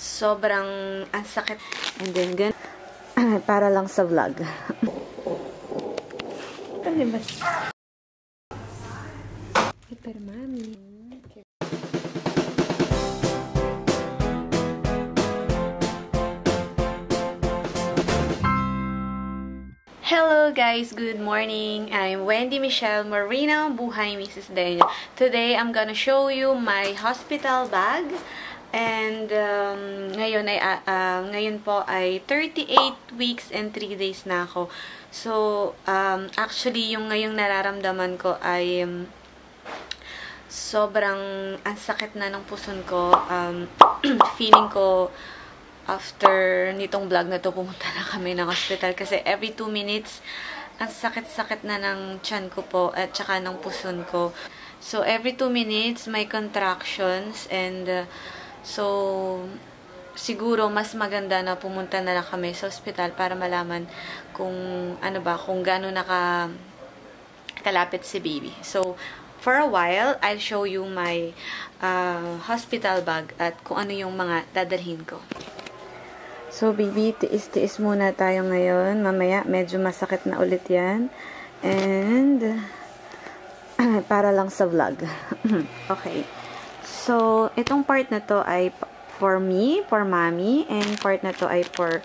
Sobrang ang sakit. And then, para lang sa vlog. Pero mami. Hello guys, good morning. I'm Wendy Michelle Marina, buhay Mrs. Daniel. Today, I'm gonna show you my hospital bag. And ngayon po ay 38 weeks and 3 days na ako. So, actually, yung ngayong nararamdaman ko ay sobrang ang sakit na ng puson ko. Feeling ko after nitong vlog na to, pumunta na kami ng hospital kasi every 2 minutes, ang sakit-sakit na ng tiyan ko po at saka ng puson ko. So, every 2 minutes, may contractions and so, siguro mas maganda na pumunta na lang kami sa hospital para malaman kung kung gaano kalapit si baby. So, for a while, I'll show you my hospital bag at kung ano yung mga dadalhin ko. So, baby, tiis-tiis muna tayo ngayon. Mamaya, medyo masakit na ulit yan. And, para lang sa vlog. Okay. So, itong part na to ay for me, for mommy, and part na to ay for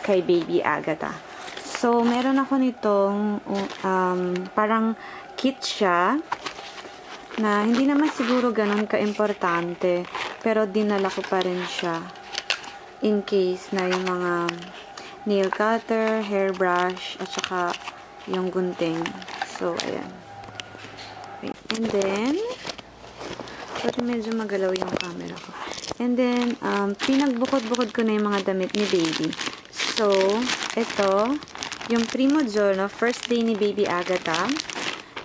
kay baby Agatha. So, meron ako nitong parang kit siya na hindi naman siguro ganun ka-importante, pero dinala ko pa rin siya in case na yung mga nail cutter, hairbrush, at saka yung gunting. So, ayan. And then, sorry, medyo magalaw yung camera ko. And then, pinagbukod-bukod ko na yung mga damit ni baby. So, ito, yung primo giorno, first day ni baby Agatha.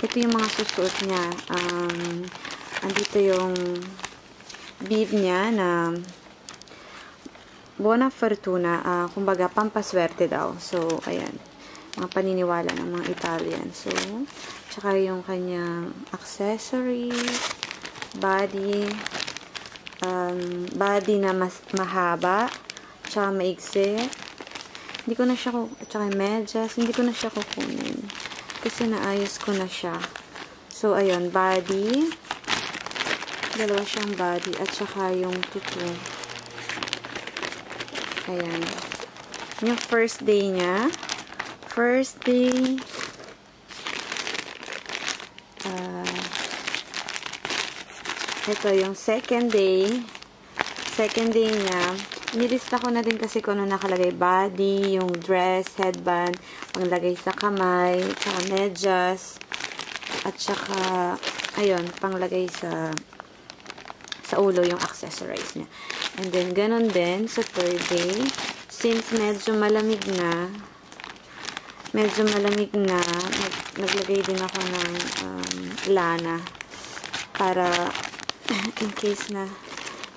Ito yung mga susuot niya. Andito yung bib niya na buona fortuna. Kumbaga, pampaswerte daw. So, ayan. Mga paniniwala ng mga Italian. So, tsaka yung kanyang accessories, body na mas mahaba, tsaka maigsi. Hindi ko na siya, tsaka medyas, hindi ko na siya kukunin. Kasi naayos ko na siya. So, ayun, body. Dalawa siyang body, at tsaka yung tutu. Ayan. Yung first day niya. First day. Ito yung second day. Second day niya. Nilista ko na din kasi kung ano nakalagay. Body, yung dress, headband, panglagay sa kamay, tsaka medyas, at tsaka, ayun, panglagay sa ulo yung accessories niya. And then, ganun din sa third day. Since medyo malamig na, naglagay din ako ng lana para in case na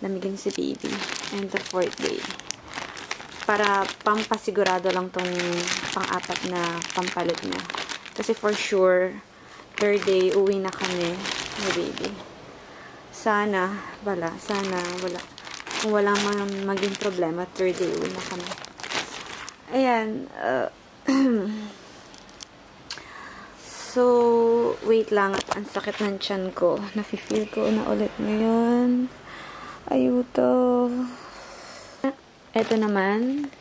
lamigin si baby. And the fourth day. Para pampasigurado lang tong pang-apat na pampalit niya. Kasi for sure, third day, uwi na kami ni baby. Sana wala. Kung walang maging problema, third day, uwi na kami. Ayan. So, wait lang. Ang sakit ng tiyan ko. Nafe-feel ko na ulit ngayon. Ayuto. Ito naman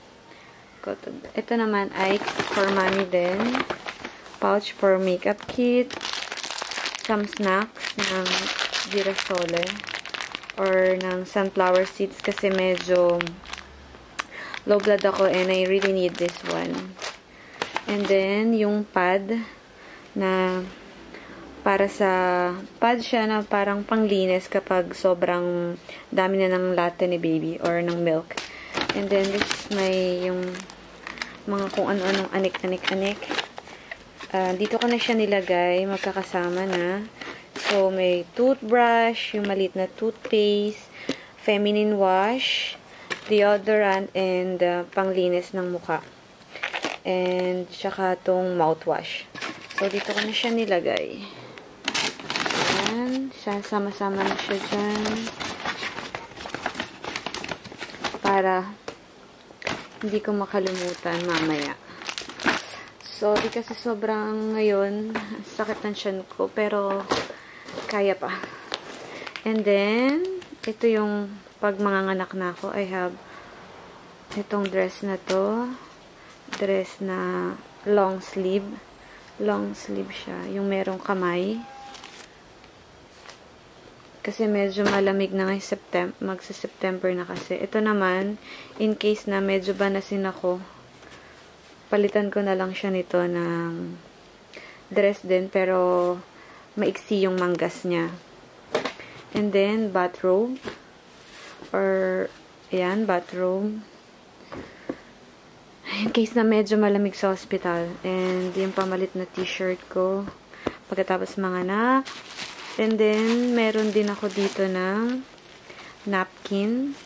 ay for mommy din. Pouch for makeup kit. Some snacks ng girasole or ng sunflower seeds kasi medyo low blood ako and I really need this one. And then, yung pad na para sa pad siya na parang panglinis kapag sobrang dami na ng latte ni baby or ng milk. And then, this is yung mga kung ano-anong anik-anik-anik. Dito ko na siya nilagay, magkakasama na. So, may toothbrush, yung maliit na toothpaste, feminine wash, deodorant, and panglinis ng mukha. And, tsaka tong mouthwash. So, dito ko na siya nilagay. Ayan. Sasama-sama na siya dyan. para hindi ko makalimutan mamaya. Sorry kasi sobrang ngayon sakit ng tiyan ko, pero kaya pa. And then, ito yung pag manganganak na ako, I have itong dress na to. Dress na long sleeve. Long sleeve siya. Yung merong kamay. Kasi medyo malamig na ngayong September. Magsa-September na kasi. Ito naman, in case na medyo banasin ako, palitan ko na lang siya nito ng dress din, pero maiksi yung manggas niya. And then, bathrobe. Or, ayan, bathrobe. In case na medyo malamig sa hospital. And, yung pamalit na t-shirt ko. Pagkatapos manganak. And then, meron din ako dito ng napkin.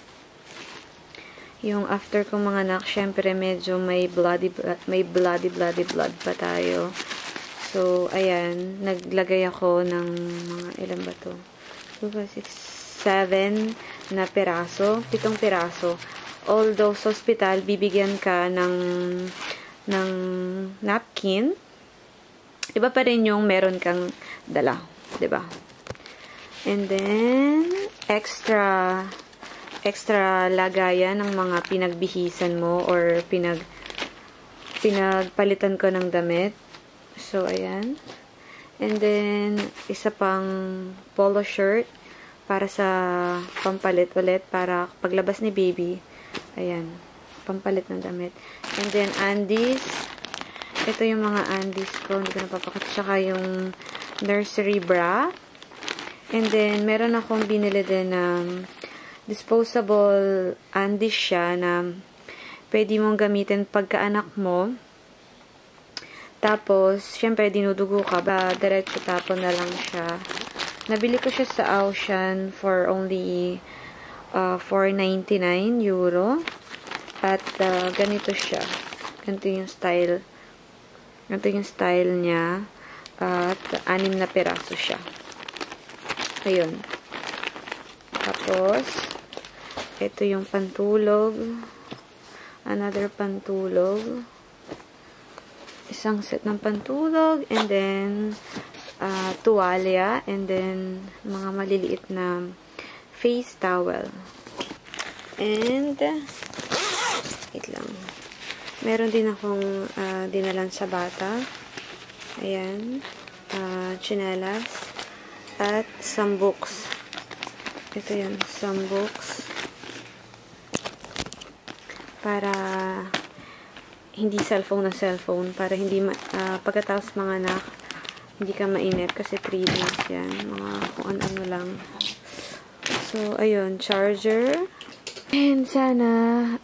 Yung after kong manganak, syempre medyo may bloody blood pa tayo. So, ayan. Naglagay ako ng mga, ilan ba to? 2, 6, 7 na piraso, 7 piraso. Although sa hospital, bibigyan ka ng napkin, iba pa rin yung meron kang dala, 'di ba? And then extra lagayan ng mga pinagbihisan mo or pinagpalitan ko ng damit. So ayan. And then isa pang polo shirt para sa pampalit ulit, para paglabas ni baby, ayan, pampalit ng damit. And then, undies. Ito yung mga undies ko, hindi ko napapakita. Tsaka yung nursery bra. And then, meron akong binili din ng disposable undies siya na pwede mong gamitin pagkaanak mo. Tapos, syempre, dinudugo ka ba, diretso tapon na lang siya. Nabili ko siya sa Auchan for only 4.99 euro. At ganito siya. Ganito yung style. Ganito yung style niya. At 6 na piraso siya. Ayun. Tapos, ito yung pantulog. Another pantulog. Isang set ng pantulog. And then, tuwalya, and then mga maliliit na face towel. And wait lang. Meron din akong dinalan sa bata. Ayan. Chinelas. At some books. Ito yan. Some books. Para hindi cellphone na cellphone. Para hindi pagkatapos mga anak, hindi ka mainit kasi 3 days yan. Mga kung ano lang. So, ayun. Charger. And sana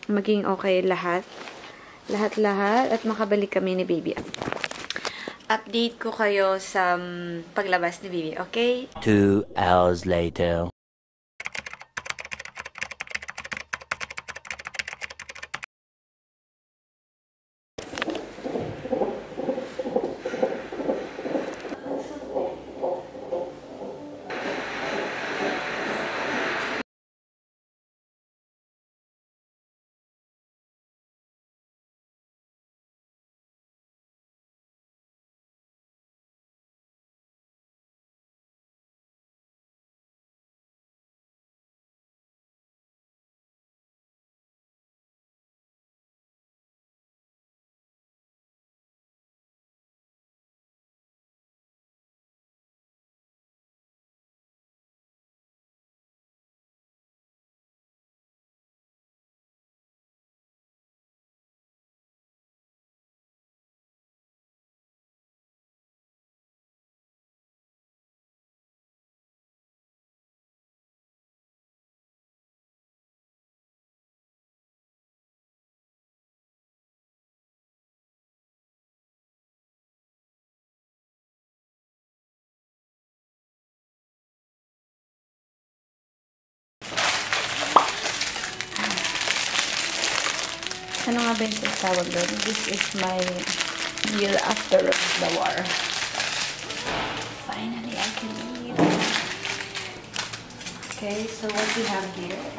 maging okay lahat. Lahat-lahat. At makabalik kami ni baby. Update ko kayo sa paglabas ni baby. Okay? 2 hours later. Ano nga ba yung tawag doon? This is my meal after the war. Finally, I can eat. Okay, so what we have here is